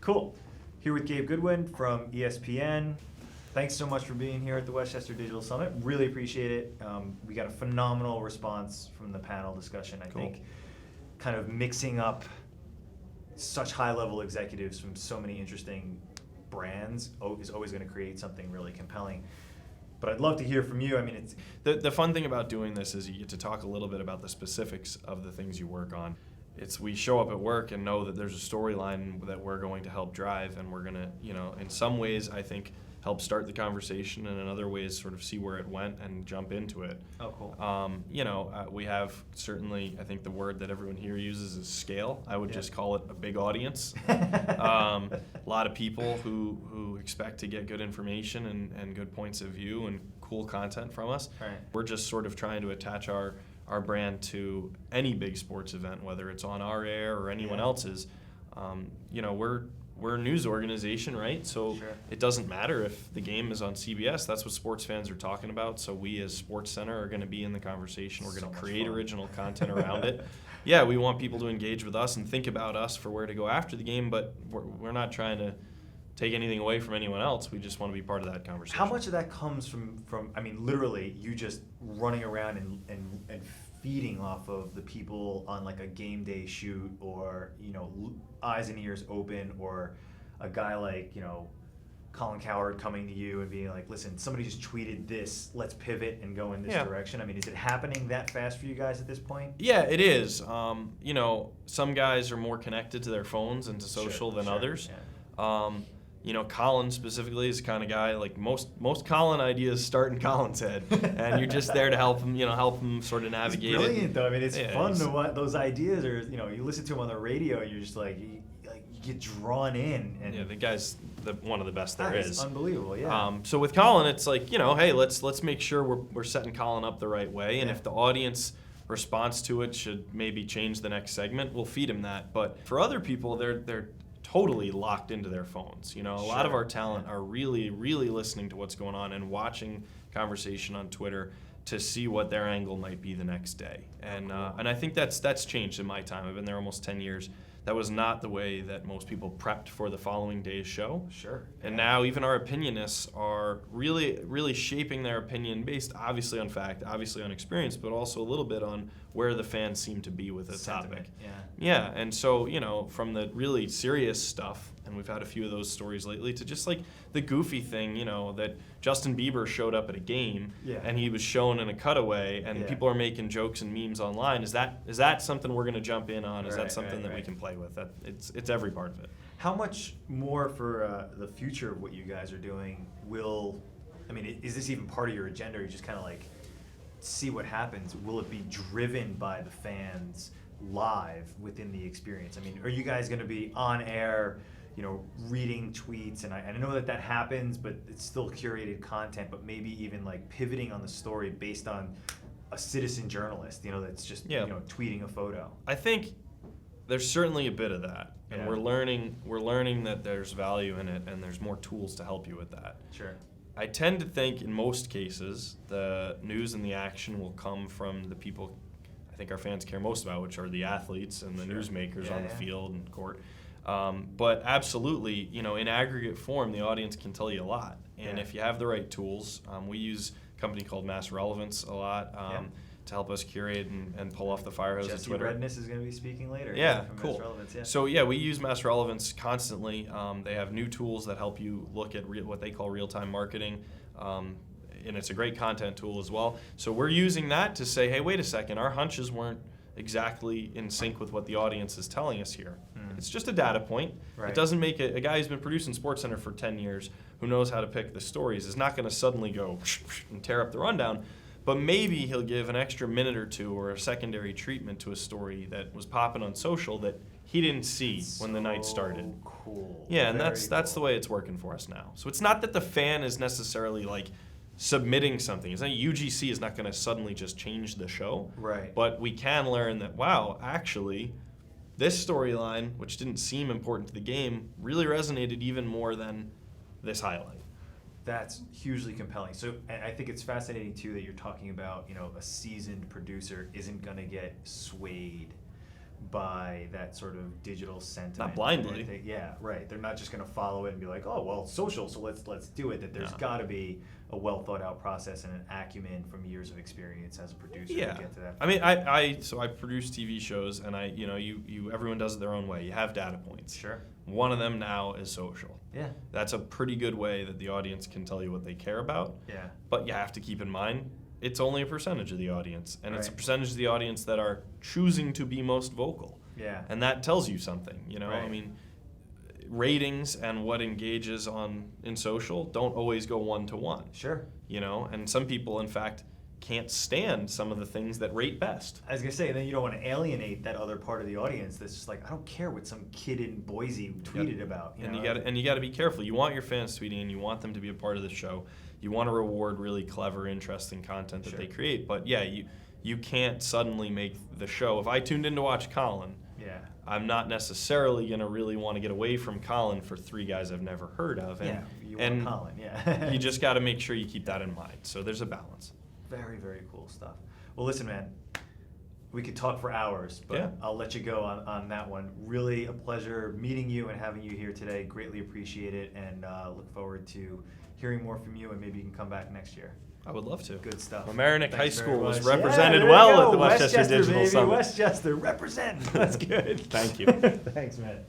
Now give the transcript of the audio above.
Cool. Here with Gabe Goodwin from ESPN. Thanks so much for being here at the Westchester Digital Summit. Really appreciate it. We got a phenomenal response from the panel discussion. I think kind of mixing up such high-level executives from so many interesting brands is always going to create something really compelling. But I'd love to hear from you. I mean, it's the fun thing about doing this is you get to talk a little bit about the specifics of the things you work on. We show up at work and know that there's a storyline that we're going to help drive, and we're going to, in some ways, I think, help start the conversation, and in other ways sort of see where it went and jump into it. Oh, cool. We have certainly, I think the word that everyone here uses is scale. I would just call it a big audience. A lot of people who expect to get good information and good points of view and cool content from us. Right. We're just sort of trying to attach our brand to any big sports event, whether it's on our air or anyone else's. We're a news organization, right? So it doesn't matter if the game is on CBS. That's what sports fans are talking about. So we as SportsCenter are going to be in the conversation. We're going to create original content around it. Yeah, we want people to engage with us and think about us for where to go after the game, but we're not trying to take anything away from anyone else. We just want to be part of that conversation. How much of that comes from I mean, literally, you just running around and feeding off of the people on like a game day shoot, or eyes and ears open, or a guy like Colin Cowherd coming to you and being like, listen, somebody just tweeted this, let's pivot and go in this direction? I mean, is it happening that fast for you guys at this point? Yeah, it is. Some guys are more connected to their phones and to social than others. Colin specifically is the kind of guy, like most Colin ideas start in Colin's head, and you're just there to help him sort of navigate. It's brilliant, though. I mean, it's fun to what those ideas are. You listen to him on the radio, and you're just like you get drawn in. And the guy's one of the best there is. Unbelievable, yeah. So with Colin, it's like hey, let's make sure we're setting Colin up the right way, and if the audience response to it should maybe change the next segment, we'll feed him that. But for other people, they're totally locked into their phones. A lot of our talent are really, really listening to what's going on and watching conversation on Twitter to see what their angle might be the next day. And I think that's changed in my time. I've been there almost 10 years. That was not the way that most people prepped for the following day's show. Sure. And now even our opinionists are really, really shaping their opinion based obviously on fact, obviously on experience, but also a little bit on where the fans seem to be with the topic. Yeah, and so, from the really serious stuff, and we've had a few of those stories lately, to just like the goofy thing, that Justin Bieber showed up at a game and he was shown in a cutaway, and people are making jokes and memes online. Is that something we're going to jump in on? Is that something that we can play with? It's every part of it. How much more for the future of what you guys are doing is this even part of your agenda, or you just kind of like see what happens? Will it be driven by the fans live within the experience? I mean, are you guys going to be on air, reading tweets? And I know that happens, but it's still curated content, but maybe even like pivoting on the story based on a citizen journalist, that's just, tweeting a photo. I think there's certainly a bit of that. And we're learning that there's value in it, and there's more tools to help you with that. Sure. I tend to think in most cases the news and the action will come from the people I think our fans care most about, which are the athletes and the newsmakers on the field and court. But absolutely, in aggregate form, the audience can tell you a lot. And if you have the right tools, we use a company called Mass Relevance a lot to help us curate and pull off the fire hose of Twitter. Jesse Redness is going to be speaking later. Yeah, cool. Mass Relevance, So we use Mass Relevance constantly. They have new tools that help you look at what they call real-time marketing. And it's a great content tool as well. So we're using that to say, hey, wait a second, our hunches weren't exactly in sync with what the audience is telling us here. It's just a data point. Right. It doesn't make it. A guy who's been producing SportsCenter for 10 years who knows how to pick the stories is not going to suddenly go and tear up the rundown. But maybe he'll give an extra minute or two or a secondary treatment to a story that was popping on social that he didn't see when the night started. Cool. Yeah, and that's the way it's working for us now. So it's not that the fan is necessarily like submitting something. It's not UGC is not going to suddenly just change the show. Right. But we can learn that, wow, actually, this storyline, which didn't seem important to the game, really resonated even more than this highlight. That's hugely compelling. So, and I think it's fascinating too that you're talking about, a seasoned producer isn't going to get swayed by that sort of digital sentiment. Not blindly. Yeah, right. They're not just going to follow it and be like, oh, well, it's social, so let's do it. That there's got to be a well thought out process and an acumen from years of experience as a producer to get to that. I mean, I produce TV shows, and everyone does it their own way. You have data points. Sure. One of them now is social. Yeah. That's a pretty good way that the audience can tell you what they care about. Yeah. But you have to keep in mind, it's only a percentage of the audience, and it's a Right. percentage of the audience that are choosing to be most vocal. Yeah. And that tells you something, I Right. mean, ratings and what engages in social don't always go one-to-one. Sure. And some people, in fact, can't stand some of the things that rate best. I was gonna say, and then you don't want to alienate that other part of the audience that's just like, I don't care what some kid in Boise tweeted about. You got to be careful. You want your fans tweeting, and you want them to be a part of the show. You want to reward really clever, interesting content that they create. But yeah, you can't suddenly make the show. If I tuned in to watch Colin, I'm not necessarily going to really want to get away from Colin for three guys I've never heard of. And, you want Colin, you just got to make sure you keep that in mind. So there's a balance. Very, very cool stuff. Well, listen, man, we could talk for hours, but I'll let you go on that one. Really a pleasure meeting you and having you here today. Greatly appreciate it, and look forward to hearing more from you, and maybe you can come back next year. I would love to. Good stuff. Mamaroneck High School was much. represented there well you go. at the Westchester Digital baby. Summit. Westchester, represent. That's good. Thank you. Thanks, man.